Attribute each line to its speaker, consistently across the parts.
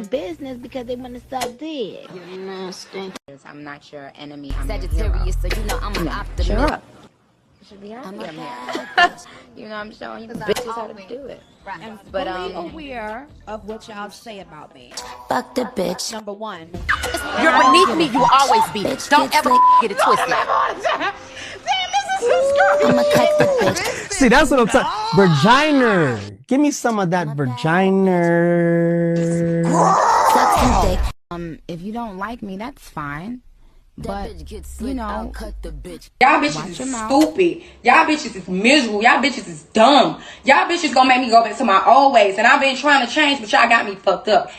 Speaker 1: business because they want to stop dead. You're nasty.
Speaker 2: I'm not your enemy. I'm
Speaker 1: Sagittarius, so you know I'm an optimist.
Speaker 2: Shut up. You should be happy I'm here. You know, I'm showing you bitches how to do it.
Speaker 3: And fully aware of what y'all say about me.
Speaker 1: Fuck the bitch.
Speaker 3: Number one.
Speaker 2: You're beneath me. You will always be. Don't ever get it twisted.
Speaker 1: I'ma cut the bitch.
Speaker 4: See, that's what I'm talking. Virginer. Give me some of that virginer.
Speaker 1: Suck some dick.
Speaker 2: If you don't like me, that's fine. But, you know,
Speaker 1: Cut the bitch.
Speaker 5: Y'all bitches is stupid. Y'all bitches is miserable. Y'all bitches is dumb. Y'all bitches gonna make me go back to my old ways. And I've been trying to change, but y'all got me fucked up.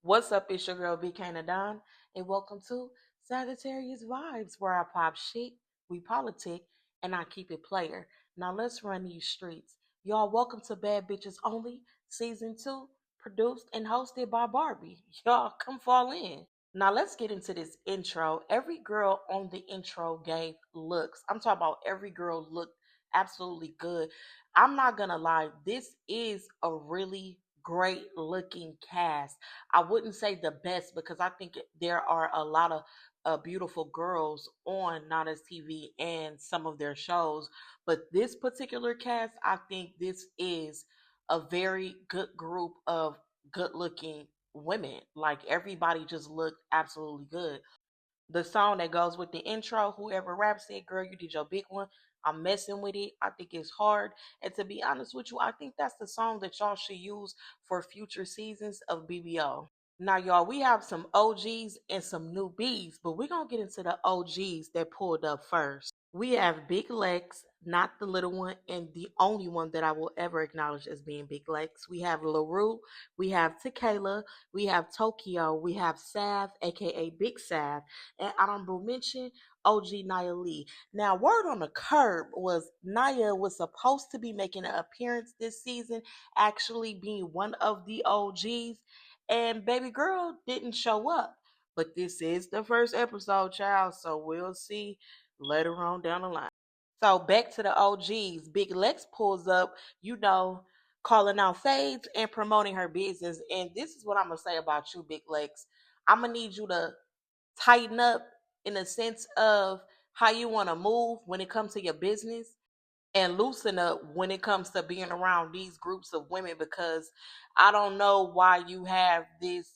Speaker 6: What's up, it's your girl B. Don, and welcome to Sagittarius Vibes, where I pop shit, we politic, and I keep it player. Now let's run these streets. Y'all, welcome to Bad Bitches Only, Season 2, produced and hosted by Barbie. Y'all, come fall in. Now let's get into this intro. Every girl on the intro gave looks. I'm talking about every girl looked absolutely good. I'm not gonna lie, this is a really great looking cast. I wouldn't say the best because I think there are a lot of beautiful girls on Nana's TV and some of their shows, but this particular cast, I think this is a very good group of good looking women. Like everybody just looked absolutely good. The song that goes with the intro, whoever raps it, girl, you did your big one. I'm messing with it. I think it's hard. And to be honest with you, I think that's the song that y'all should use for future seasons of BBO. Now, y'all, we have some OGs and some newbies, but we're going to get into the OGs that pulled up first. We have Big Lex, not the little one, and the only one that I will ever acknowledge as being Big Lex. We have LaRue, we have Tequila, we have Tokyo, we have Sav, aka Big Sav, and honorable mention, OG Nia Lee. Now, word on the curb was Nia was supposed to be making an appearance this season, actually being one of the OGs, and baby girl didn't show up. But this is the first episode, child, so we'll see later on down the line. So back to the OGs. Big Lex pulls up, calling out fades and promoting her business. And this is what I'm gonna say about you, Big Lex. I'm gonna need you to tighten up in the sense of how you want to move when it comes to your business, and loosen up when it comes to being around these groups of women, because I don't know why you have this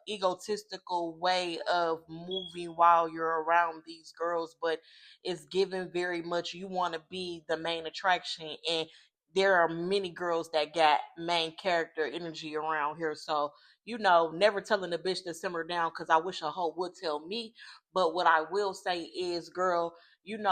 Speaker 6: egotistical way of moving while you're around these girls, but it's given very much you want to be the main attraction, and there are many girls that got main character energy around here. So never telling a bitch to simmer down, because I wish a hoe would tell me. But what I will say is, girl,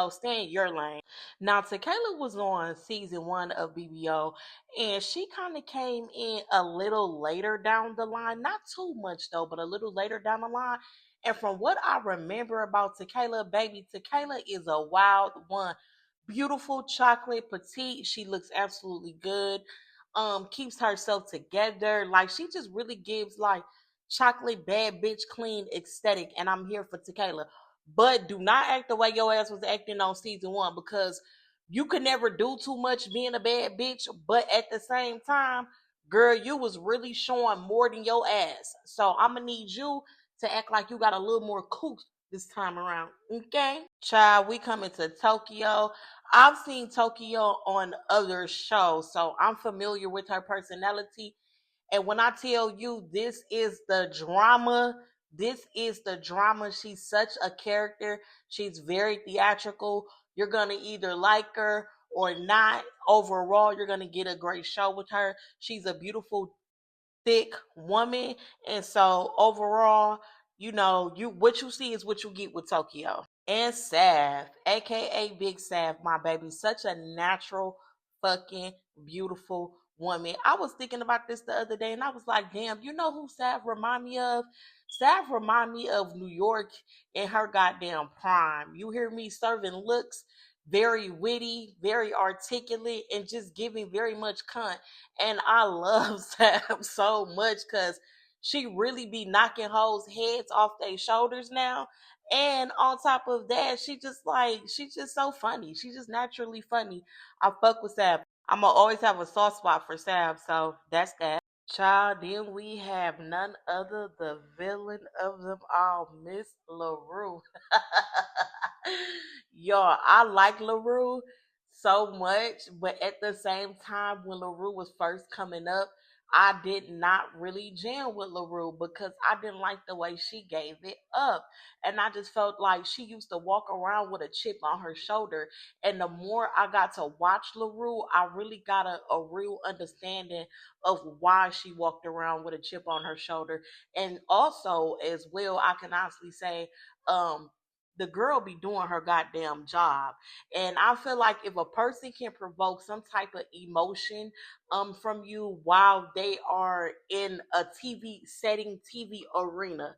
Speaker 6: stay in your lane. Now, Tequila was on season 1 of BBO, and she kind of came in a little later down the line. Not too much, though, but a little later down the line. And from what I remember about Tequila, baby, Tequila is a wild one. Beautiful, chocolate, petite. She looks absolutely good. Keeps herself together. Like, she just really gives, like, chocolate, bad bitch, clean aesthetic. And I'm here for Tequila. But do not act the way your ass was acting on season 1, because you could never do too much being a bad bitch. But at the same time, girl, you was really showing more than your ass. So I'm going to need you to act like you got a little more cool this time around. Okay? Child, we coming to Tokyo. I've seen Tokyo on other shows, so I'm familiar with her personality. And when I tell you this is the drama, this is the drama. She's such a character. She's very theatrical. You're going to either like her or not. Overall, you're going to get a great show with her. She's a beautiful, thick woman. And so overall, you know, what you see is what you get with Tokyo. And Sav, aka Big Sav, my baby, such a natural, fucking beautiful woman. I was thinking about this the other day and I was like, damn, you know who Sav remind me of? Sav remind me of New York in her goddamn prime. You hear me? Serving looks, very witty, very articulate, and just giving very much cunt. And I love Sav so much because she really be knocking hoes' heads off their shoulders now. And on top of that, she's just so funny. She's just naturally funny. I fuck with Sav. I'ma always have a soft spot for Sav, so that's that. Child, then we have none other the villain of them all, Miss LaRue. Y'all, I like LaRue so much, but at the same time, when LaRue was first coming up, I did not really jam with LaRue because I didn't like the way she gave it up. And I just felt like she used to walk around with a chip on her shoulder. And the more I got to watch LaRue, I really got a real understanding of why she walked around with a chip on her shoulder. And also, as well, I can honestly say, the girl be doing her goddamn job. And I feel like if a person can provoke some type of emotion from you while they are in a TV setting, TV arena,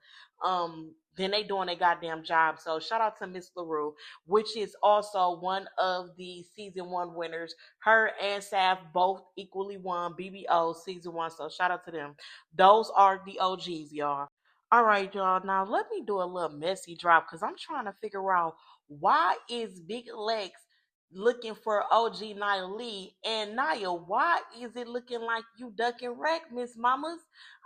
Speaker 6: then they doing a goddamn job. So shout out to Miss LaRue, which is also one of the season 1 winners. Her and Sav both equally won BBO season 1. So shout out to them. Those are the OGs, y'all. All right, y'all. Now let me do a little messy drop because I'm trying to figure out why is Big Lex looking for OG Nia Lee, and Nia, why is it looking like you ducking wreck, Miss Mamas?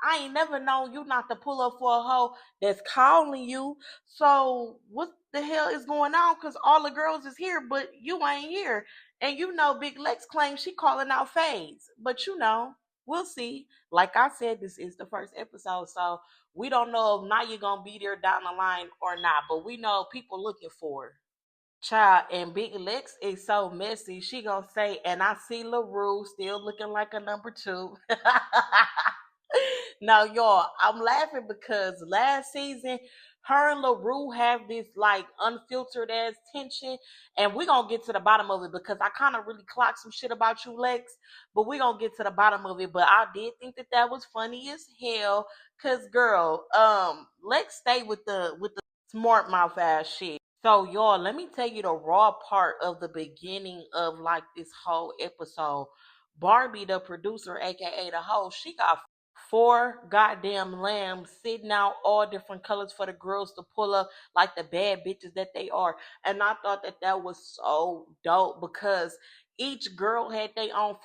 Speaker 6: I ain't never known you not to pull up for a hoe that's calling you. So what the hell is going on? Cause all the girls is here, but you ain't here. And you know Big Lex claims she calling out fades. But you know, we'll see. Like I said, this is the first episode, so we don't know if Naya gonna be there down the line or not, but we know people looking for her. Child, and Big Lex is so messy. She gonna say, and I see LaRue still looking like a number 2. Now, y'all, I'm laughing because last season, her and LaRue have this like unfiltered ass tension, and we're gonna get to the bottom of it because I kind of really clocked some shit about you, Lex, but we're gonna get to the bottom of it. But I did think that that was funny as hell, cause girl, Lex stay with the smart mouth ass shit. So y'all, let me tell you the raw part of the beginning of like this whole episode. Barbie, the producer, aka the host, she got 4 goddamn lambs sitting out all different colors for the girls to pull up like the bad bitches that they are. And I thought that that was so dope because each girl had their own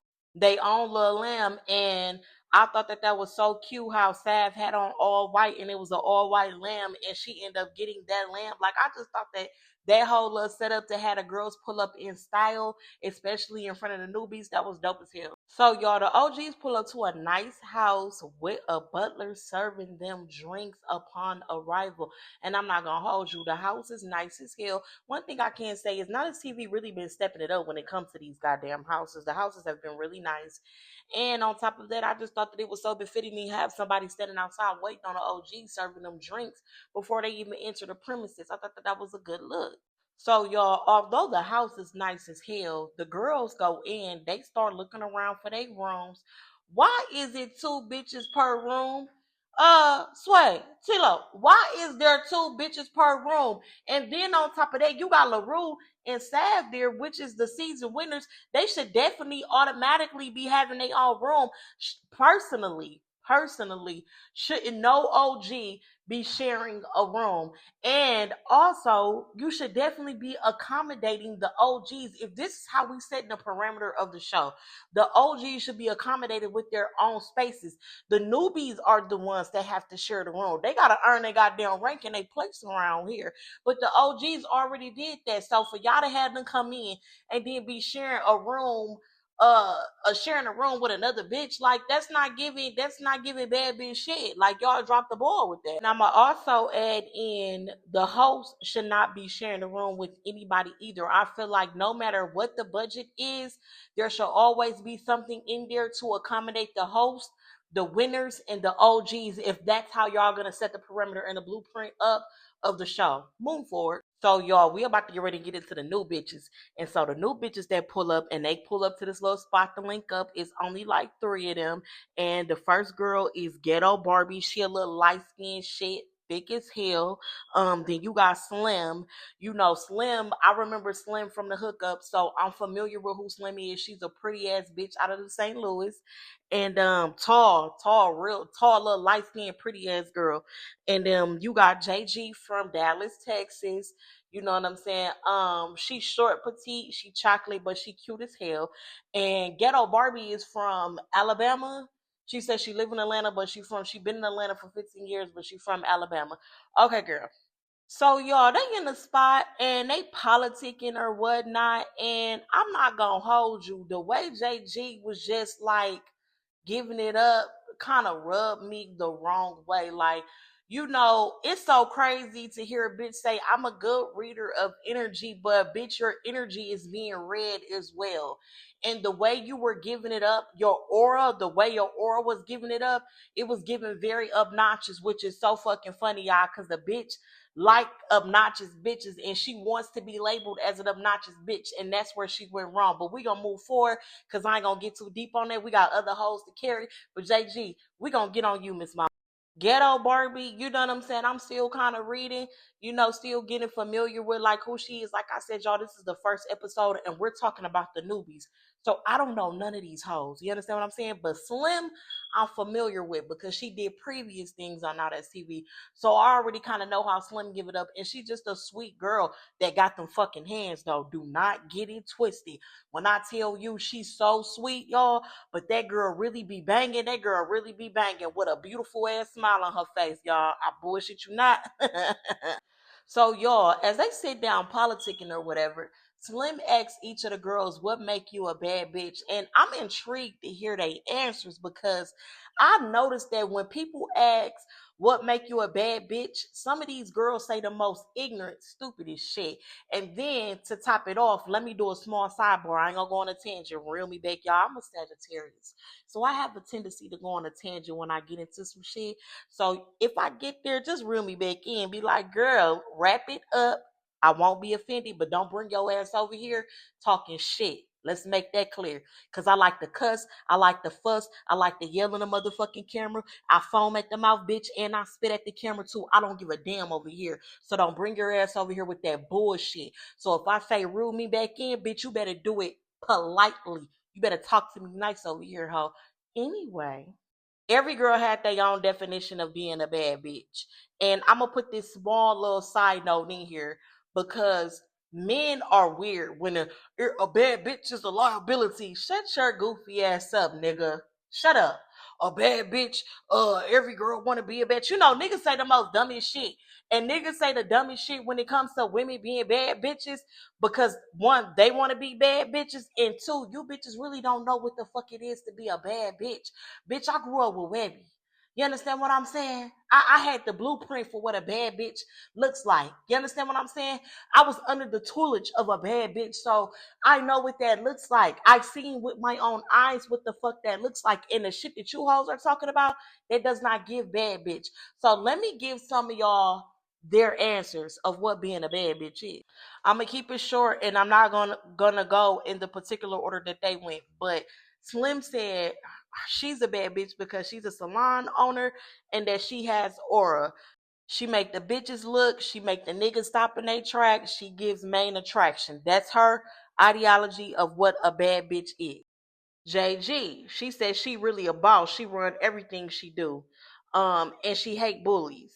Speaker 6: little lamb, and I thought that that was so cute how Sav had on all white and it was an all white lamb and she ended up getting that lamb. Like I just thought that that whole little setup to have the girls pull up in style, especially in front of the newbies, that was dope as hell. So y'all, the OGs pull up to a nice house with a butler serving them drinks upon arrival. And I'm not gonna hold you, the house is nice as hell. One thing I can say is not as TV really been stepping it up when it comes to these goddamn houses. The houses have been really nice. And on top of that, I just thought that it was so befitting to have somebody standing outside waiting on the OG serving them drinks before they even enter the premises. I thought that that was a good look. So y'all, although the house is nice as hell, the girls go in, they start looking around for their rooms. Why is it 2 bitches per room? Sway, Tilo, why is there 2 bitches per room? And then on top of that, you got LaRue and Sav there, which is the season winners. They should definitely automatically be having their own room. Personally, shouldn't no OG be sharing a room? And also, you should definitely be accommodating the OGs. If this is how we set the parameter of the show, the OGs should be accommodated with their own spaces. The newbies are the ones that have to share the room. They gotta earn their goddamn rank and they place around here. But the OGs already did that. So for y'all to have them come in and then be sharing a room sharing a room with another bitch. Like that's not giving bad bitch shit. Like y'all dropped the ball with that. And I'ma also add in the host should not be sharing a room with anybody either. I feel like no matter what the budget is, there should always be something in there to accommodate the host, the winners, and the OGs if that's how y'all gonna set the perimeter and the blueprint up of the show. Move forward. So y'all, we about to get ready to get into the new bitches. And so the new bitches that pull up and they pull up to this little spot to link up, is only like 3 of them. And the first girl is Ghetto Barbie. She a little light skinned shit, thick as hell. Then you got Slim. You know Slim. I remember Slim from the hookup, so I'm familiar with who Slim is. She's a pretty ass bitch out of the St. Louis, and real tall, little light skinned, pretty ass girl. And you got JG from Dallas, Texas. You know what I'm saying? She's short, petite, she chocolate, but she cute as hell. And Ghetto Barbie is from Alabama. She says she live in Atlanta, but she been in Atlanta for 15 years, but she from Alabama. Okay, girl. So y'all, they in the spot and they politicking or whatnot. And I'm not gonna hold you. The way JG was just like giving it up kind of rubbed me the wrong way. Like, you know, it's so crazy to hear a bitch say, I'm a good reader of energy, but bitch, your energy is being read as well. And the way you were giving it up, the way your aura was giving it up, it was given very obnoxious, which is so fucking funny, y'all, because the bitch like obnoxious bitches and she wants to be labeled as an obnoxious bitch, and that's where she went wrong. But we gonna move forward because I ain't gonna get too deep on that. We got other hoes to carry. But JG, we gonna get on you, Miss Mom. Ghetto Barbie, you know what I'm saying? I'm still kind of reading, you know, still getting familiar with like who she is. Like I said, y'all, this is the first episode and we're talking about the newbies. So I don't know none of these hoes. You understand what I'm saying? But Slim, I'm familiar with because she did previous things on Now That's TV. So I already kind of know how Slim give it up. And she's just a sweet girl that got them fucking hands, though. Do not get it twisted. When I tell you she's so sweet, y'all, but that girl really be banging. That girl really be banging with a beautiful ass smile on her face, y'all. I bullshit you not. So, y'all, as they sit down politicking or whatever, Slim asks each of the girls what make you a bad bitch. And I'm intrigued to hear their answers because I've noticed that when people ask what make you a bad bitch, some of these girls say the most ignorant, stupidest shit. And then to top it off, let me do a small sidebar. I ain't gonna go on a tangent. Reel me back, y'all. I'm a Sagittarius. So I have a tendency to go on a tangent when I get into some shit. So if I get there, just reel me back in. Be like, girl, wrap it up. I won't be offended, but don't bring your ass over here talking shit. Let's make that clear. Because I like to cuss. I like to fuss. I like to yell in the motherfucking camera. I foam at the mouth, bitch, and I spit at the camera too. I don't give a damn over here. So don't bring your ass over here with that bullshit. So if I say reel me back in, bitch, you better do it politely. You better talk to me nice over here, ho. Anyway, every girl had their own definition of being a bad bitch. And I'm going to put this small little side note in here because men are weird when a bad bitch is a liability. Shut your goofy ass up, nigga. Shut up. A bad bitch, every girl want to be a bitch. You know, niggas say the most dumbest shit. And niggas say the dumbest shit when it comes to women being bad bitches because one, they want to be bad bitches, and two, you bitches really don't know what the fuck it is to be a bad bitch. Bitch, I grew up with Webby. You understand what I'm saying? I had the blueprint for what a bad bitch looks like. You understand what I'm saying? I was under the tutelage of a bad bitch, so I know what that looks like. I've seen with my own eyes what the fuck that looks like. And the shit that you hoes are talking about, that does not give bad bitch. So let me give some of y'all their answers of what being a bad bitch is. I'm gonna keep it short, and I'm not gonna go in the particular order that they went. But Slim said she's a bad bitch because she's a salon owner and that she has aura. She make the bitches look. She make the niggas stop in their tracks. She gives main attraction. That's her ideology of what a bad bitch is. JG, she says she really a boss. She run everything she do. And she hate bullies.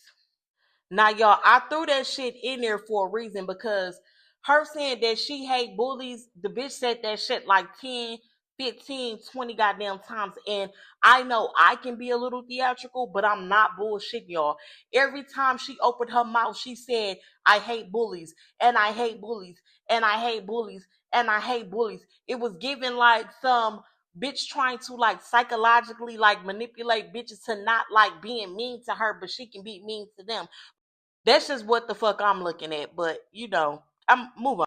Speaker 6: Now, y'all, I threw that shit in there for a reason because her saying that she hate bullies, the bitch said that shit like 10, 15, 20 goddamn times. And I know I can be a little theatrical, but I'm not bullshit, y'all. Every time she opened her mouth, she said, I hate bullies, and I hate bullies, and I hate bullies. and I hate bullies. It was given like some bitch trying to like psychologically like manipulate bitches to not like being mean to her, but she can be mean to them. That's just what the fuck I'm looking at. But you know, I'm move on.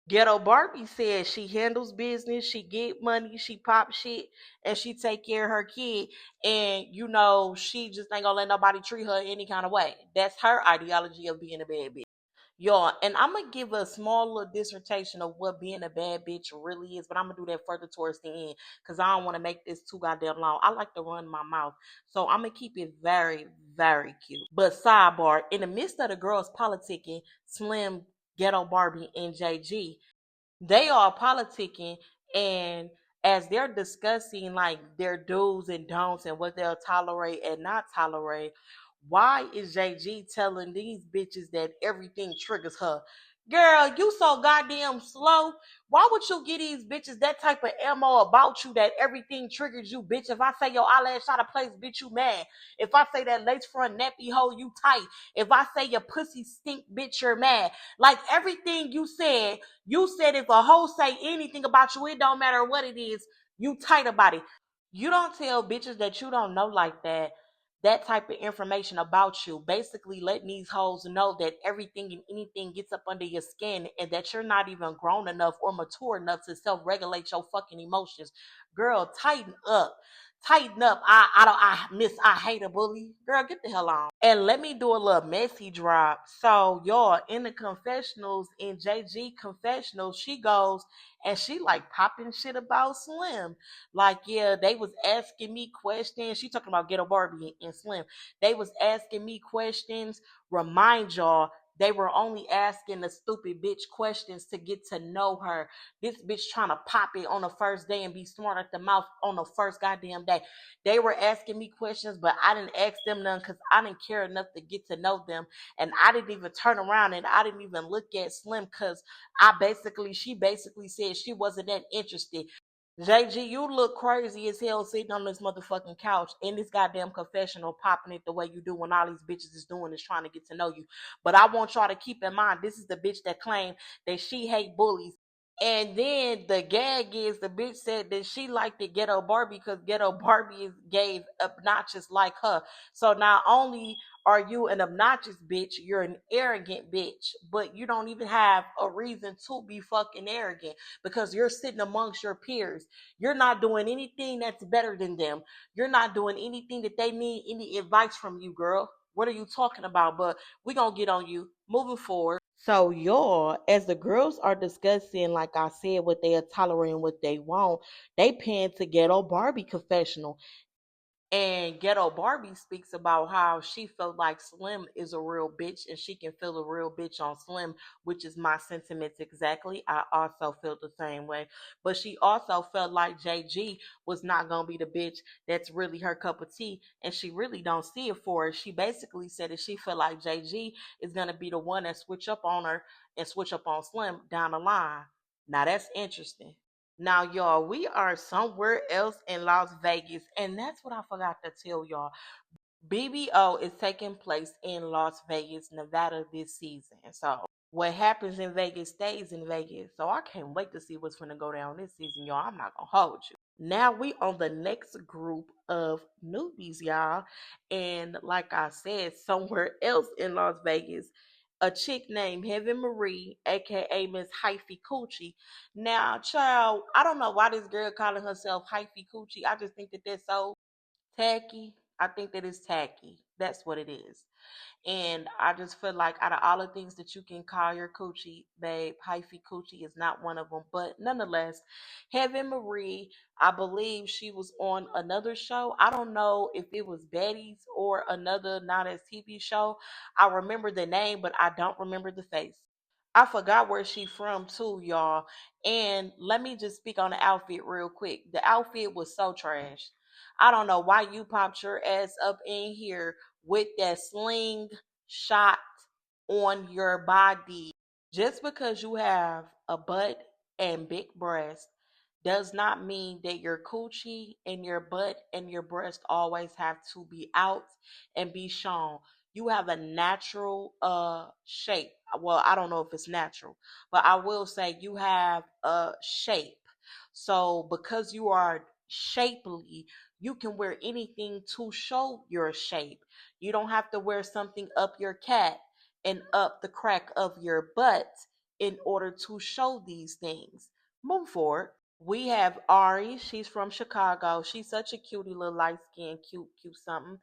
Speaker 6: Ghetto Barbie says she handles business, she get money, she pop shit, and she take care of her kid. And you know, she just ain't gonna let nobody treat her any kind of way. That's her ideology of being a bad bitch. Y'all, and I'm gonna give a small little dissertation of what being a bad bitch really is, but I'm gonna do that further towards the end because I don't want to make this too goddamn long. I like to run my mouth, so I'm gonna keep it very, very cute. But sidebar: in the midst of the girls politicking, Slim, Ghetto Barbie, and JG, they are politicking, and as they're discussing like their do's and don'ts and what they'll tolerate and not tolerate, why is JG telling these bitches that everything triggers her? Girl, you so goddamn slow. Why would you give these bitches that type of ammo about you that everything triggers you, bitch? If I say your eyelash out of place, bitch, you mad. If I say that lace front nappy hole, you tight. If I say your pussy stink, bitch, you're mad. Like everything you said if a hoe say anything about you, it don't matter what it is, you tight about it. You don't tell bitches that you don't know like that type of information about you, basically letting these hoes know that everything and anything gets up under your skin and that you're not even grown enough or mature enough to self-regulate your fucking emotions. Girl, tighten up. Tighten up. I hate a bully. Girl, get the hell on. And let me do a little messy drop. So y'all, in the confessionals, in JG confessionals, she goes and she like popping shit about Slim. Like, yeah, they was asking me questions. She talking about Ghetto Barbie and Slim. They was asking me questions. Remind y'all, they were only asking the stupid bitch questions to get to know her. This bitch trying to pop it on the first day and be smart at the mouth on the first goddamn day. They were asking me questions, but I didn't ask them none because I didn't care enough to get to know them. And I didn't even turn around and I didn't even look at Slim because she basically said she wasn't that interested. JG, you look crazy as hell sitting on this motherfucking couch in this goddamn confessional, popping it the way you do when all these bitches is doing is trying to get to know you. But I want y'all to keep in mind, this is the bitch that claimed that she hate bullies. And then the gag is the bitch said that she liked the Ghetto Barbie because Ghetto Barbie gave obnoxious like her. So not only are you an obnoxious bitch, you're an arrogant bitch, but you don't even have a reason to be fucking arrogant because you're sitting amongst your peers. You're not doing anything that's better than them. You're not doing anything that they need any advice from you, girl. What are you talking about? But we gonna get on you moving forward. So y'all, as the girls are discussing, like I said, what they are tolerating, what they want, they pan to Ghetto Barbie confessional. And Ghetto Barbie speaks about how she felt like Slim is a real bitch and she can feel a real bitch on Slim, which is my sentiments exactly. I also felt the same way. But she also felt like JG was not going to be the bitch that's really her cup of tea. And she really don't see it for her. She basically said that she felt like JG is going to be the one that switch up on her and switch up on Slim down the line. Now that's interesting. Now, y'all, we are somewhere else in Las Vegas, and that's what I forgot to tell y'all. BBO is taking place in Las Vegas, Nevada this season. So, what happens in Vegas stays in Vegas. So, I can't wait to see what's going to go down this season, y'all. I'm not going to hold you. Now, we on the next group of newbies, y'all. And like I said, somewhere else in Las Vegas, a chick named Heaven Marie, aka Miss Hyphy Coochie. Now, child, I don't know why this girl calling herself Hyphy Coochie. I just think that that's so tacky. I think that it's tacky. That's what it is. And I just feel like out of all the things that you can call your coochie, babe, hyphy coochie is not one of them. But nonetheless, Heaven Marie, I believe she was on another show. I don't know if it was Betty's or another not as TV show. I remember the name, but I don't remember the face. I forgot where she from too, y'all. And let me just speak on the outfit real quick. The outfit was so trash. I don't know why you popped your ass up in here with that sling shot on your body. Just because you have a butt and big breast does not mean that your coochie and your butt and your breast always have to be out and be shown. You have a natural shape. Well, I don't know if it's natural, but I will say you have a shape. So because you are shapely, you can wear anything to show your shape. You don't have to wear something up your cat and up the crack of your butt in order to show these things. Move forward. We have Ari. She's from Chicago. She's such a cutie little light skin, cute something.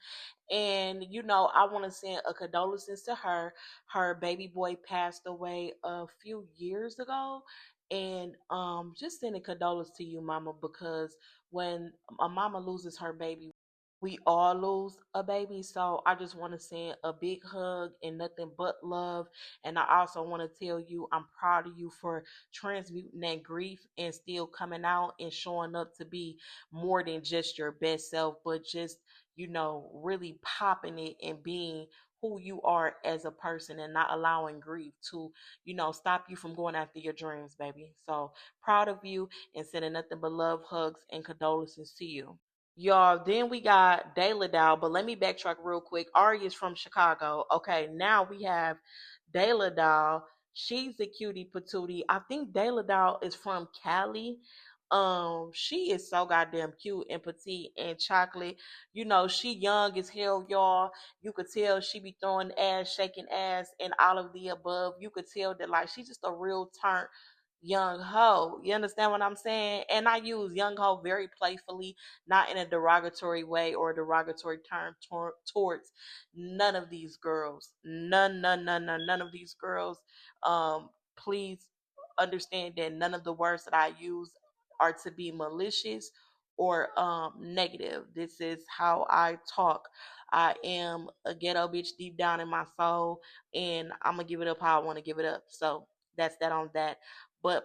Speaker 6: And I want to send a condolences to her. Her baby boy passed away a few years ago, and just sending condolences to you, Mama, because when a mama loses her baby, we all lose a baby. So I just want to send a big hug and nothing but love. And I also want to tell you I'm proud of you for transmuting that grief and still coming out and showing up to be more than just your best self, but just, really popping it and being who you are as a person and not allowing grief to, stop you from going after your dreams, baby. So proud of you and sending nothing but love, hugs, and condolences to you. Y'all, then we got Dow, but let me backtrack real quick. Ari is from Chicago. Okay, now we have Dow. She's a cutie patootie. I think Dow is from Cali. She is so goddamn cute and petite and chocolate. She young as hell, y'all. You could tell she be throwing ass, shaking ass, and all of the above. You could tell that like she's just a real turn young hoe. You understand what I'm saying? And I use young hoe very playfully, not in a derogatory way or a derogatory term towards none of these girls. None of these girls. Please understand that none of the words that I use are to be malicious or negative. This is how I talk. I am a ghetto bitch deep down in my soul, and I'm gonna give it up how I want to give it up. So that's that on that. But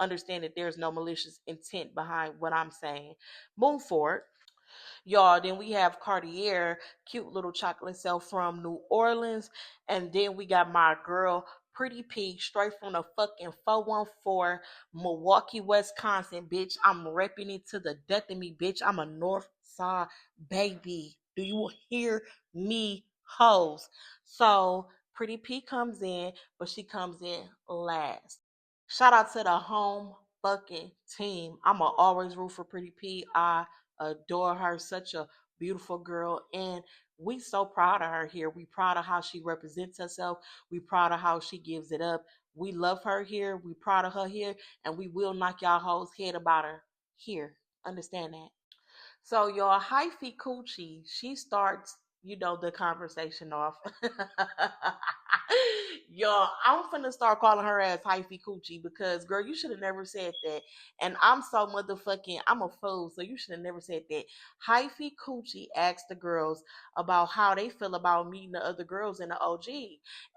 Speaker 6: understand that there's no malicious intent behind what I'm saying. Move forward. Y'all, then we have Cartier, cute little chocolate self from New Orleans. And then we got my girl, Pretty P, straight from the fucking 414, Milwaukee, Wisconsin, bitch. I'm repping it to the death of me, bitch. I'm a North Side baby. Do you hear me, hoes? So Pretty P comes in, but she comes in last. Shout out to the home fucking team. I'ma always root for Pretty P. I adore her, such a beautiful girl, and we so proud of her here. We proud of how she represents herself. We proud of how she gives it up. We love her here. We proud of her here, and we will knock y'all hoes head about her here. Understand that? So your hyphy coochie, she starts, the conversation off. Yo, I'm finna start calling her ass hyphy coochie because girl, you should have never said that. And I'm so motherfucking, I'm a fool, so you should have never said that. Hyphy coochie asked the girls about how they feel about meeting the other girls in the OG.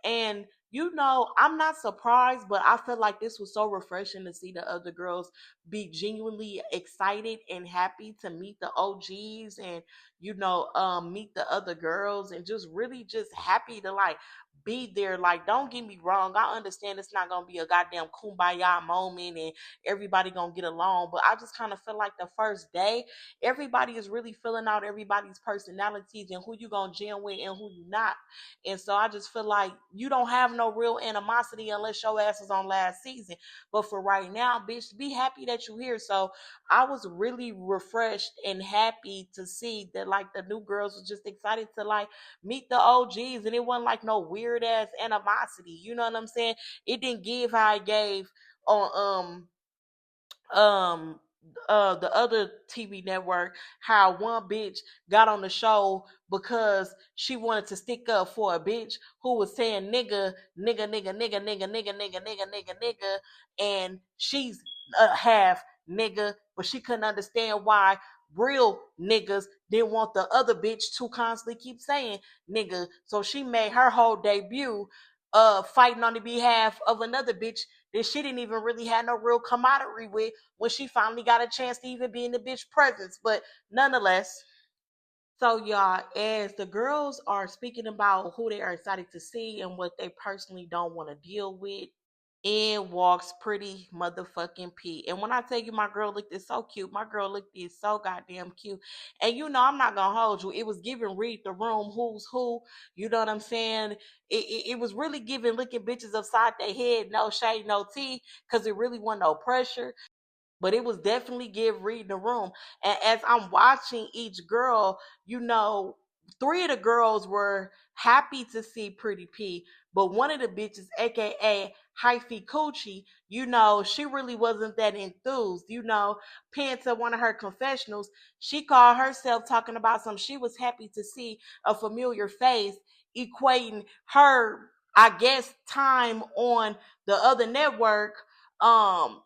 Speaker 6: And I'm not surprised, but I feel like this was so refreshing to see the other girls be genuinely excited and happy to meet the OGs and meet the other girls and just really just happy to like be there. Like, don't get me wrong, I understand it's not gonna be a goddamn kumbaya moment and everybody gonna get along, but I just kind of feel like the first day everybody is really filling out everybody's personalities and who you gonna jam with and who you not. And so I just feel like you don't have no real animosity unless your ass was on last season. But for right now, bitch, be happy that you're here. So I was really refreshed and happy to see that like the new girls was just excited to like meet the OGs, and it wasn't like no weird ass animosity. You know what I'm saying? It didn't give how it gave on um the other TV network, how one bitch got on the show because she wanted to stick up for a bitch who was saying nigga, and she's half nigga, but she couldn't understand why real niggas didn't want the other bitch to constantly keep saying nigga. So she made her whole debut fighting on the behalf of another bitch that she didn't even really have no real camaraderie with when she finally got a chance to even be in the bitch presence. But nonetheless, so y'all, as the girls are speaking about who they are excited to see and what they personally don't want to deal with, in walks pretty motherfucking P. And when I tell you my girl looked is so cute, my girl looked is so goddamn cute. And you know, I'm not gonna hold you. It was giving read the room who's who. You know what I'm saying? It was really giving looking bitches upside their head, no shade, no tea, because it really wasn't no pressure. But it was definitely give reading the room. And as I'm watching each girl, you know, three of the girls were happy to see Pretty P, but one of the bitches, aka Hyphy Coochie, you know, she really wasn't that enthused. You know, peeing to one of her confessionals, she called herself talking about some. She was happy to see a familiar face, equating her, I guess, time on the other network. Um,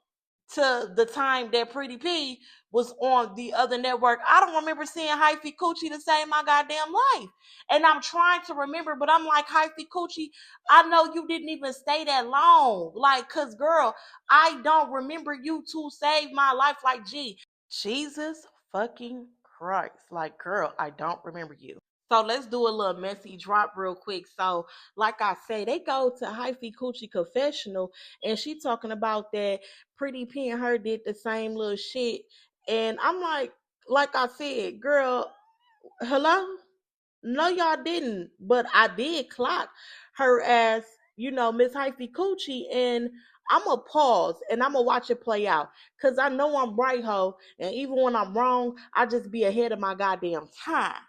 Speaker 6: to the time that Pretty P was on the other network. I don't remember seeing Hyphy Coochie to save my goddamn life. And I'm trying to remember, but I'm like, Hyphy Coochie, I know you didn't even stay that long. Like, cause girl, I don't remember you to save my life. Like, gee, Jesus fucking Christ. Like, girl, I don't remember you. So let's do a little messy drop real quick. So, like I say, they go to Hyphy Coochie confessional, and she talking about that Pretty P and her did the same little shit. And I'm like I said, girl, hello? No, y'all didn't. But I did clock her as, you know, Miss Hyphy Coochie, and I'm going to pause and I'm going to watch it play out. Because I know I'm right, ho. And even when I'm wrong, I just be ahead of my goddamn time.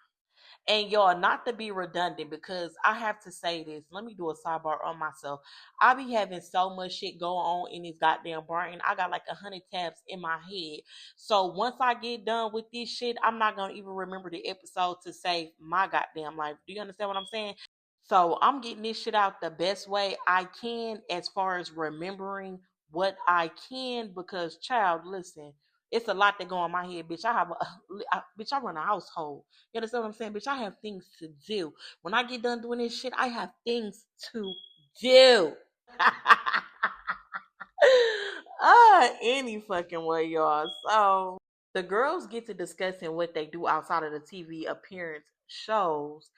Speaker 6: And y'all, not to be redundant, because I have to say this. Let me do a sidebar on myself. I be having so much shit going on in this goddamn brain. I got like 100 tabs in my head. So once I get done with this shit, I'm not gonna even remember the episode to save my goddamn life. Do you understand what I'm saying? So I'm getting this shit out the best way I can as far as remembering what I can, because child, listen, it's a lot that go in my head, bitch. Bitch, I run a household. You understand what I'm saying? Bitch, I have things to do. When I get done doing this shit, I have things to do. Any fucking way, y'all. So the girls get to discussing what they do outside of the TV appearance shows,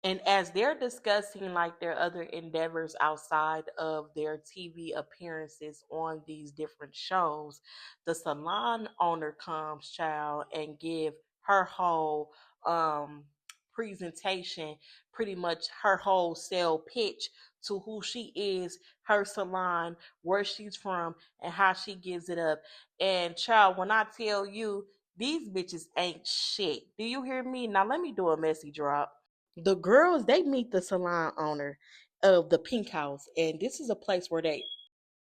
Speaker 6: and as they're discussing like their other endeavors outside of their TV appearances on these different shows, the salon owner comes, child, and give her whole presentation, pretty much her whole sell pitch to who she is, her salon, where she's from, and how she gives it up. And child, when I tell you these bitches ain't shit, do you hear me? Now let me do a messy drop. The girls, they meet the salon owner of the Pink House, and this is a place where they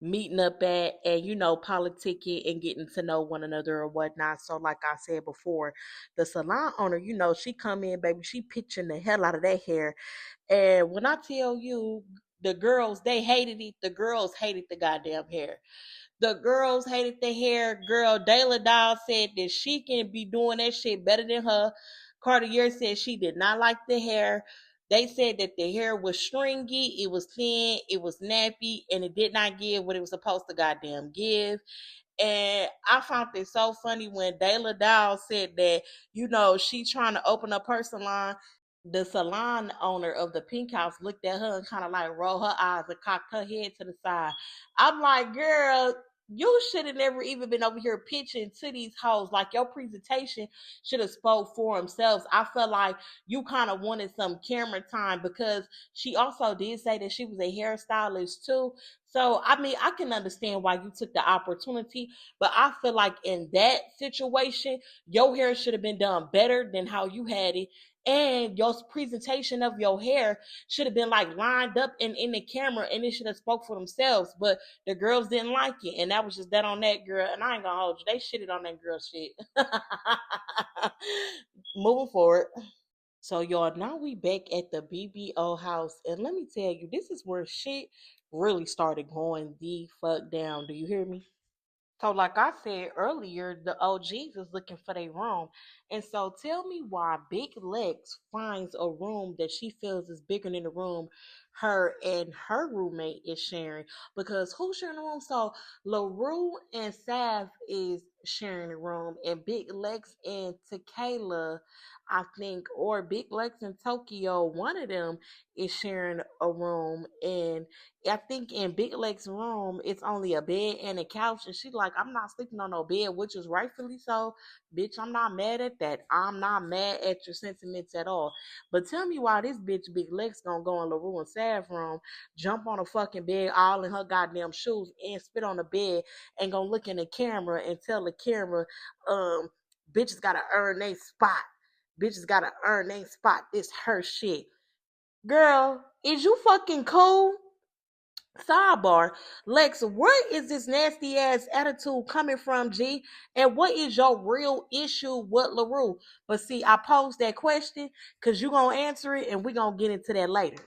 Speaker 6: meeting up at, and you know, politicking and getting to know one another or whatnot. So like I said before, the salon owner, you know, she come in, baby, she pitching the hell out of that hair. And when I tell you, the girls, they hated it. The girls hated the goddamn hair. The girls hated the hair. Girl, Dayla Doll said that she can be doing that shit better than her. Cartier said she did not like the hair. They said that the hair was stringy, it was thin, it was nappy, and it did not give what it was supposed to goddamn give. And I found it so funny when Dayla Dow said that, you know, she trying to open up her salon. The salon owner of the Pink House looked at her and kind of like rolled her eyes and cocked her head to the side. I'm like, girl, you should have never even been over here pitching to these hoes. Like, your presentation should have spoke for themselves. I felt like you kind of wanted some camera time, because she also did say that she was a hairstylist too. So, I mean, I can understand why you took the opportunity, but I feel like in that situation, your hair should have been done better than how you had it. And your presentation of your hair should have been like lined up and in the camera, and it should have spoke for themselves. But the girls didn't like it, and that was just that on that girl. And I ain't gonna hold you, they shitted on that girl shit. Moving forward. So y'all, now we back at the BBO house, and let me tell you, this is where shit really started going the fuck down. Do you hear me? So, like I said earlier, the OGs is looking for their room. And so, tell me why Big Lex finds a room that she feels is bigger than the room her and her roommate is sharing. Because who's sharing the room? So, LaRue and Sav is sharing a room, and Big Lex and Tequila, I think, or Big Lex and Tokyo, one of them is sharing a room. And I think in Big Lex room it's only a bed and a couch, and she like, I'm not sleeping on no bed, which is rightfully so. Bitch, I'm not mad at that. I'm not mad at your sentiments at all. But tell me why this bitch Big Lex gonna go in LaRue and Sav room, jump on a fucking bed all in her goddamn shoes, and spit on the bed, and gonna look in the camera and tell the camera, bitches gotta earn their spot. Bitches gotta earn their spot. This her shit. Girl, is you fucking cool? Sidebar, Lex, where is this nasty ass attitude coming from, G? And what is your real issue with LaRue? But see, I posed that question because you gonna answer it, and we gonna get into that later.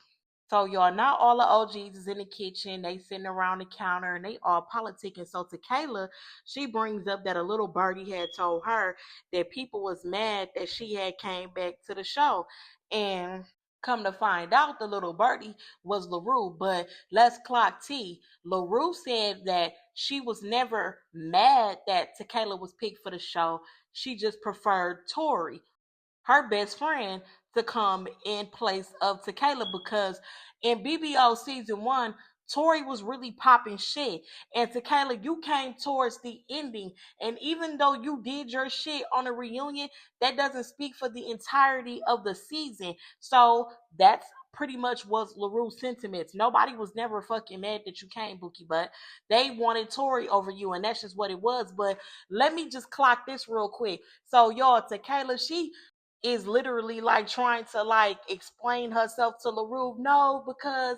Speaker 6: So y'all, now all the OGs is in the kitchen. They sitting around the counter and they all politicking. So Tequila, she brings up that a little birdie had told her that people was mad that she had came back to the show. And come to find out, the little birdie was LaRue. But let's clock T. LaRue said that she was never mad that Tequila was picked for the show. She just preferred Tori, her best friend, to come in place of Tequila, because in BBO season 1, Tori was really popping shit. And Tequila, you came towards the ending. And even though you did your shit on a reunion, that doesn't speak for the entirety of the season. So that's pretty much was LaRue's sentiments. Nobody was never fucking mad that you came, Bookie Butt. They wanted Tori over you, and that's just what it was. But let me just clock this real quick. So y'all, Tequila, she is literally like trying to like explain herself to LaRue. No, because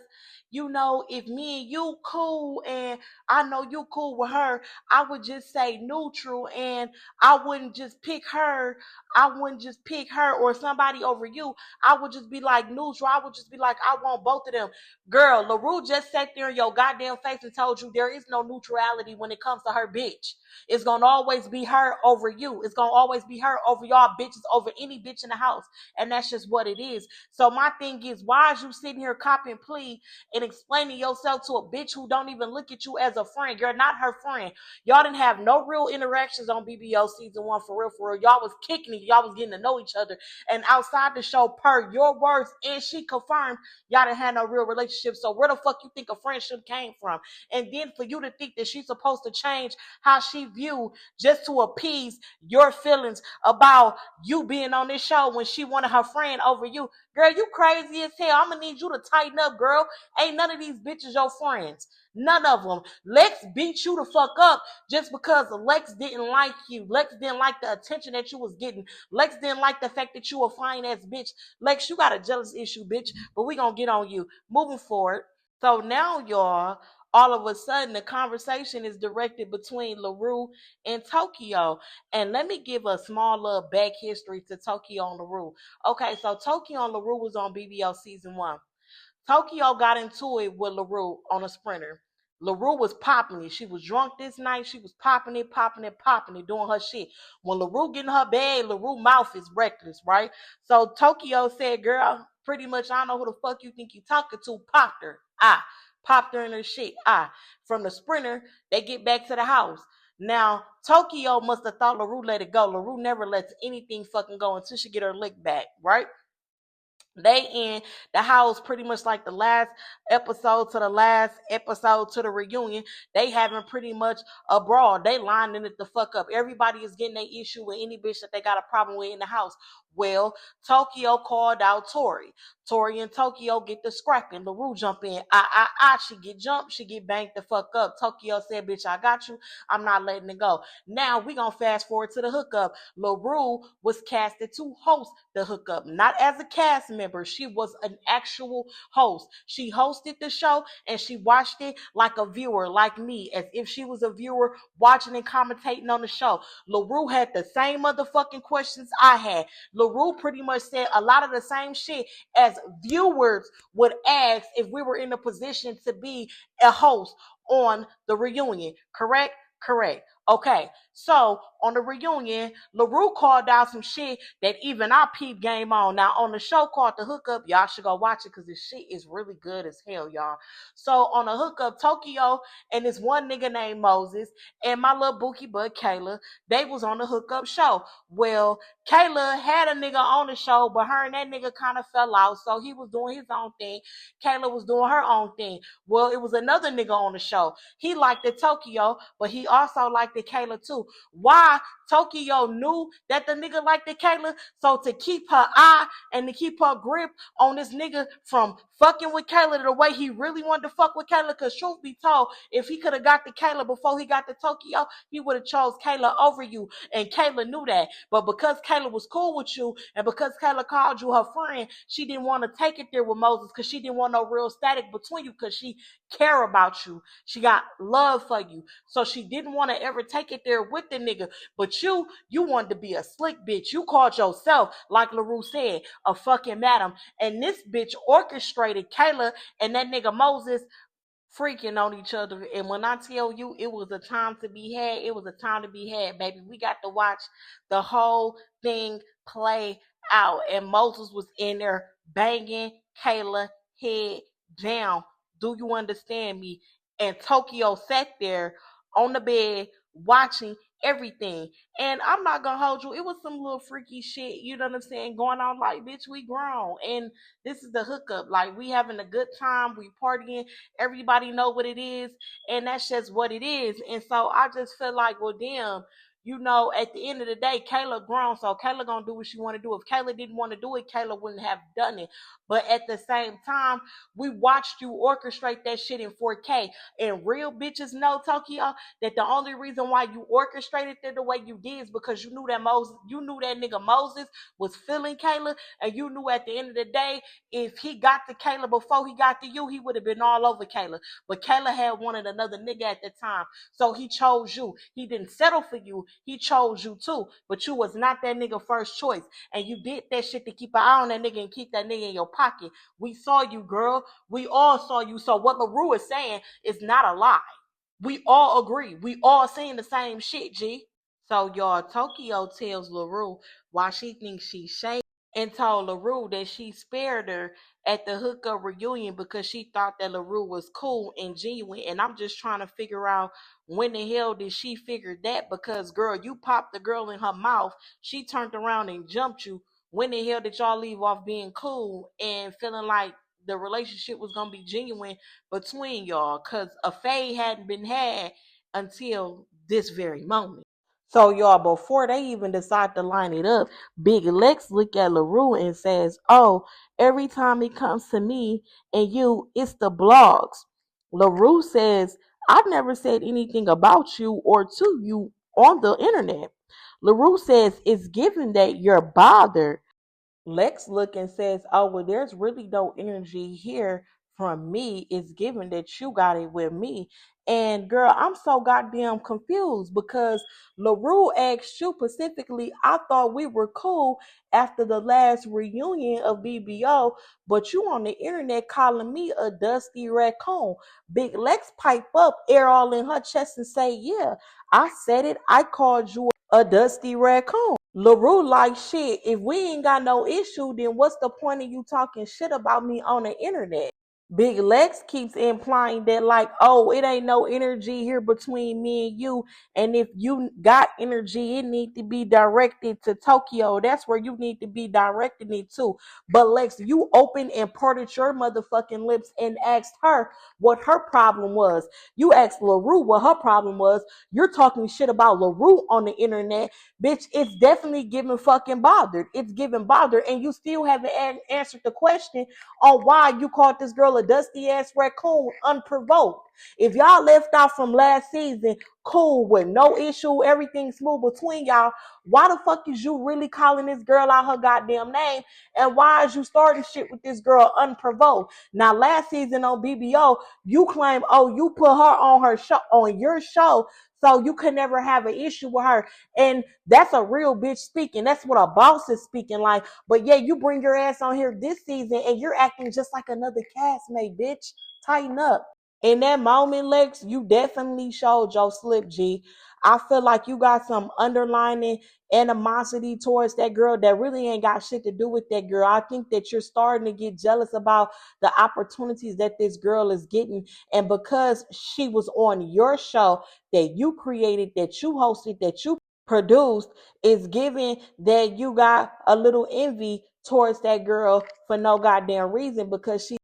Speaker 6: if me and you cool and I know you cool with her, I would just say neutral, and I wouldn't just pick her. I wouldn't just pick her or somebody over you. I would just be like neutral. I would just be like, I want both of them. Girl, LaRue just sat there in your goddamn face and told you there is no neutrality when it comes to her bitch. It's gonna always be her over you. It's gonna always be her over y'all bitches, over any bitch in the house. And that's just what it is. So my thing is, why is you sitting here copying plea and explaining yourself to a bitch who don't even look at you as a friend? You're not her friend. Y'all didn't have no real interactions on BBO season 1, for real, for real. Y'all was kicking it. Y'all was getting to know each other. And outside the show, per your words, and she confirmed, y'all didn't have no real relationship. So where the fuck you think a friendship came from? And then for you to think that she's supposed to change how she view just to appease your feelings about you being on this show when she wanted her friend over you. Girl, you crazy as hell. I'm gonna need you to tighten up, girl. Ain't none of these bitches your friends. None of them. Lex beat you the fuck up just because Lex didn't like you. Lex didn't like the attention that you was getting. Lex didn't like the fact that you a fine ass bitch. Lex, you got a jealous issue, bitch, but we gonna get on you. Moving forward. So now, y'all, all of a sudden the conversation is directed between LaRue and Tokyo. And let me give a small little back history to Tokyo and LaRue. Okay, so Tokyo and LaRue was on BBO season 1. Tokyo got into it with LaRue on a sprinter. LaRue was popping it. She was drunk this night. She was popping it, doing her shit. When LaRue get in her bed, LaRue mouth is reckless, right? So Tokyo said, girl, pretty much, I don't know who the fuck you think you talking to. Popped her. Popped her in her shit. From the sprinter, they get back to the house. Now, Tokyo must have thought LaRue let it go. LaRue never lets anything fucking go until she get her lick back, right? They in the house pretty much like the last episode to the last episode to the reunion. They having pretty much a brawl. They lining it the fuck up. Everybody is getting their issue with any bitch that they got a problem with in the house. Well, Tokyo called out Tori. Tori and Tokyo get the scrapping. LaRue jump in. She get jumped. She get banged the fuck up. Tokyo said, bitch, I got you. I'm not letting it go. Now we gonna fast forward to the hookup. LaRue was casted to host the hookup, not as a cast member. She was an actual host. She hosted the show and she watched it like a viewer, like me, as if she was a viewer watching and commentating on the show. LaRue had the same motherfucking questions I had. LaRue pretty much said a lot of the same shit as viewers would ask if we were in a position to be a host on the reunion. Correct? Correct. Okay, so on the reunion, LaRue called out some shit that even I peep game on. Now on the show called The Hookup, y'all should go watch it because this shit is really good as hell, y'all. So on the Hookup, Tokyo and this one nigga named Moses and my little bookie bud Kayla, they was on the Hookup show. Well, Kayla had a nigga on the show, but her and that nigga kind of fell out, so he was doing his own thing. Kayla was doing her own thing. Well, it was another nigga on the show. He liked the Tokyo, but he also liked the Kayla too. Why? Tokyo knew that the nigga liked the Kayla, so to keep her eye and to keep her grip on this nigga from fucking with Kayla the way he really wanted to fuck with Kayla, because truth be told, if he could have got the Kayla before he got the Tokyo, he would have chose Kayla over you, and Kayla knew that. But because Kayla was cool with you, and because Kayla called you her friend, she didn't want to take it there with Moses, because she didn't want no real static between you, because she care about you. She got love for you. So she didn't want to ever take it there with the nigga. But you wanted to be a slick bitch. You called yourself, like LaRue said, a fucking madam. And this bitch orchestrated Kayla and that nigga Moses freaking on each other. And when I tell you it was a time to be had, it was a time to be had, baby. We got to watch the whole thing play out. And Moses was in there banging Kayla head down. Do you understand me? And Tokyo sat there on the bed watching everything. And I'm not gonna hold you, it was some little freaky shit, you know what I'm saying, going on. Like, bitch, we grown. And this is the Hookup. Like, we having a good time, we partying, everybody know what it is, and that's just what it is. And so I just feel like, well, damn, you know, at the end of the day, Kayla grown, so Kayla gonna do what she want to do. If Kayla didn't want to do it, Kayla wouldn't have done it. But at the same time, we watched you orchestrate that shit in 4K. And real bitches know, Tokyo, that the only reason why you orchestrated it the way you did is because you knew that nigga Moses was feeling Kayla, and you knew at the end of the day, if he got to Kayla before he got to you, he would have been all over Kayla. But Kayla had wanted another nigga at the time, so he chose you. He didn't settle for you. He chose you too, but you was not that nigga first choice, and you did that shit to keep an eye on that nigga and keep that nigga in your pocket. We saw you, girl. We all saw you. So what LaRue is saying is not a lie. We all agree. We all saying the same shit, G. So y'all, Tokyo tells LaRue why she thinks she's shady, and told LaRue that she spared her at the Hookup reunion because she thought that LaRue was cool and genuine. And I'm just trying to figure out, when the hell did she figure that? Because, girl, you popped the girl in her mouth. She turned around and jumped you. When the hell did y'all leave off being cool and feeling like the relationship was going to be genuine between y'all? Because a fade hadn't been had until this very moment. So y'all, before they even decide to line it up, Big Lex look at LaRue and says, "Oh, every time it comes to me and you, it's the blogs." LaRue says, "I've never said anything about you or to you on the internet." LaRue says, "It's given that you're bothered." Lex look and says, "Oh, well, there's really no energy here from me. It's given that you got it with me." And girl, I'm so goddamn confused because LaRue asked you specifically, I thought we were cool after the last reunion of BBO, but you on the internet calling me a dusty raccoon. Big Lex pipe up, air all in her chest and say, "Yeah, I said it. I called you a dusty raccoon." LaRue like, "Shit, if we ain't got no issue, then what's the point of you talking shit about me on the internet?" Big Lex keeps implying that, like, "Oh, it ain't no energy here between me and you. And if you got energy, it need to be directed to Tokyo. That's where you need to be directing it to." But Lex, you opened and parted your motherfucking lips and asked her what her problem was. You asked LaRue what her problem was. You're talking shit about LaRue on the internet. Bitch, it's definitely giving fucking bothered. It's giving bothered. And you still haven't answered the question on why you called this girl a dusty ass raccoon unprovoked. If y'all left out from last season cool with no issue, everything smooth between y'all, why the fuck is you really calling this girl out her goddamn name? And why is you starting shit with this girl unprovoked? Now, last season on BBO, you claim, oh, you put her on her show, on your show, so you could never have an issue with her. And that's a real bitch speaking. That's what a boss is speaking like. But yeah, you bring your ass on here this season and you're acting just like another castmate, bitch. Tighten up. In that moment, Lex, you definitely showed your slip, G. I feel like you got some underlining animosity towards that girl that really ain't got shit to do with that girl. I think that you're starting to get jealous about the opportunities that this girl is getting. And because she was on your show that you created, that you hosted, that you produced, is giving that you got a little envy towards that girl for no goddamn reason because she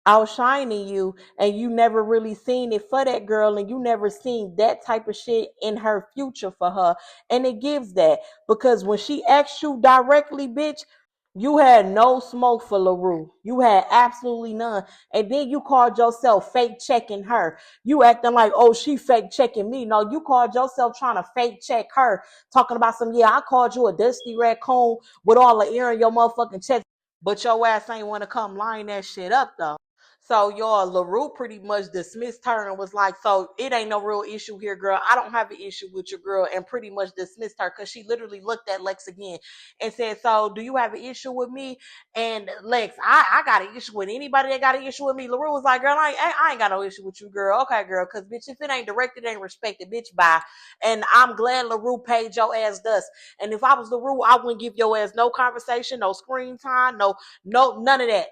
Speaker 6: outshining you and you never really seen it for that girl and you never seen that type of shit in her future for her. And it gives that because when she asked you directly, bitch, you had no smoke for LaRue. You had absolutely none. And then you called yourself fake checking her. You acting like, oh, she fake checking me. No, you called yourself trying to fake check her. Talking about some, yeah, I called you a dusty raccoon with all the air in your motherfucking chest. But your ass ain't want to come line that shit up, though. So y'all, LaRue pretty much dismissed her and was like, so it ain't no real issue here, girl. I don't have an issue with your girl, and pretty much dismissed her because she literally looked at Lex again and said, so do you have an issue with me? And Lex, I got an issue with anybody that got an issue with me. LaRue was like, girl, I ain't got no issue with you, girl. Okay, girl, because bitch, if it ain't directed, it ain't respected, bitch, bye. And I'm glad LaRue paid your ass dust. And if I was LaRue, I wouldn't give your ass no conversation, no screen time, no, none of that,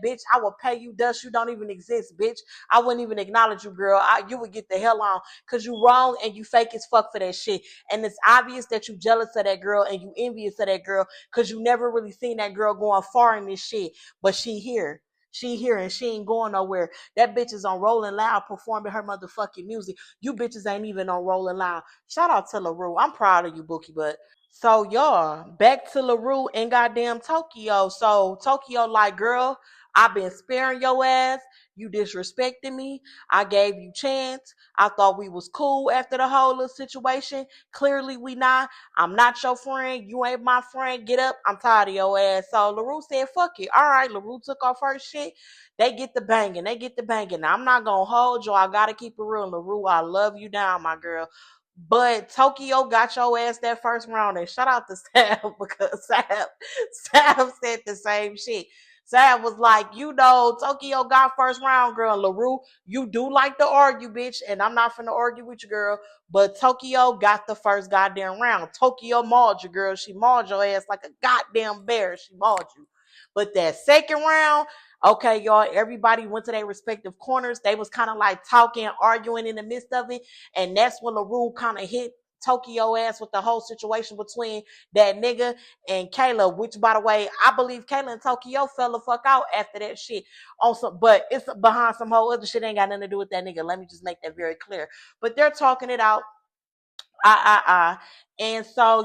Speaker 6: bitch. I will pay you dust. You don't even exist, bitch. I wouldn't even acknowledge you, girl. You would get the hell on because you wrong and you fake as fuck for that shit. And it's obvious that you jealous of that girl and you envious of that girl because you never really seen that girl going far in this shit. But she here. She here and she ain't going nowhere. That bitch is on Rolling Loud performing her motherfucking music. You bitches ain't even on Rolling Loud. Shout out to LaRue. I'm proud of you, Bookie, but so y'all, back to LaRue and goddamn Tokyo. So Tokyo like, girl, I've been sparing your ass. You disrespected me. I gave you chance. I thought we was cool after the whole little situation. Clearly we not. I'm not your friend. You ain't my friend. Get up. I'm tired of your ass. So LaRue said, fuck it. All right, LaRue took off her shit. They get the banging. They get the banging. Now, I'm not going to hold you. I got to keep it real. LaRue, I love you down, my girl. But Tokyo got your ass that first round, and shout out to Sav because Sav said the same shit. Sav was like, Tokyo got first round, girl. LaRue, you do like to argue, bitch, and I'm not finna argue with you, girl. But Tokyo got the first goddamn round. Tokyo mauled you, girl. She mauled your ass like a goddamn bear. She mauled you. But that second round, okay, y'all, everybody went to their respective corners. They was kind of like talking, arguing in the midst of it. And that's when LaRue kind of hit Tokyo ass with the whole situation between that nigga and Kayla, which, by the way, I believe Kayla and Tokyo fell the fuck out after that shit. Also, but it's behind some whole other shit. Ain't got nothing to do with that nigga. Let me just make that very clear. But they're talking it out. And so,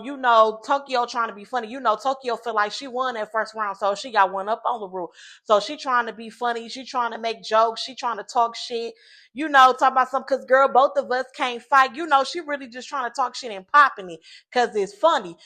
Speaker 6: Tokyo trying to be funny. Tokyo feel like she won that first round, so she got one up on LaRue. So she trying to be funny. She trying to make jokes. She trying to talk shit. Talk about something because, girl, both of us can't fight. She really just trying to talk shit and popping it because it's funny.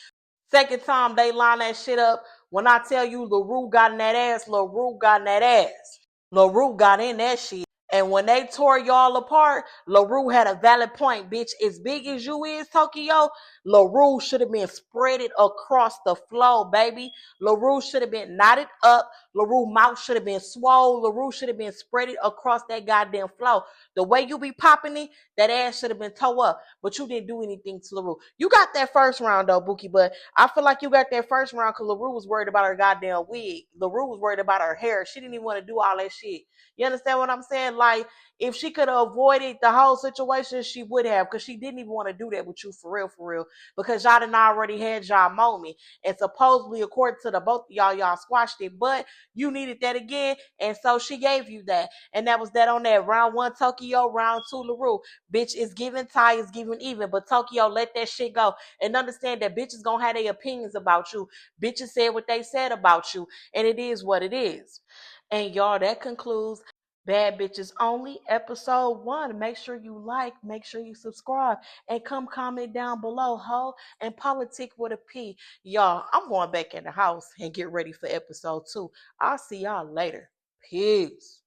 Speaker 6: Second time they line that shit up. When I tell you LaRue got in that ass, LaRue got in that ass. LaRue got in that shit. And when they tore y'all apart, LaRue had a valid point, bitch. As big as you is, Tokyo, LaRue should have been spreaded across the floor, baby. LaRue should have been knotted up. LaRue mouth should have been swole. LaRue should have been spreaded across that goddamn floor. The way you be popping it, that ass should have been toe up. But you didn't do anything to LaRue. You got that first round, though, Bookie, but I feel like you got that first round because LaRue was worried about her goddamn wig. LaRue was worried about her hair. She didn't even want to do all that shit. You understand what I'm saying? Like, if she could have avoided the whole situation, she would have, because she didn't even want to do that with you for real, because y'all done already had y'all moment. And supposedly, according to the both of y'all squashed it, but you needed that again, and so she gave you that. And that was that on that. Round one, Tokyo, round two, LaRue. Bitch, it's giving tie, it's giving even, but Tokyo, let that shit go. And understand that bitches gonna have their opinions about you. Bitches said what they said about you, and it is what it is. And y'all, that concludes Bad Bitches Only, episode 1. Make sure you like, make sure you subscribe, and come comment down below, ho, and politic with a P. Y'all, I'm going back in the house and get ready for episode 2. I'll see y'all later. Peace.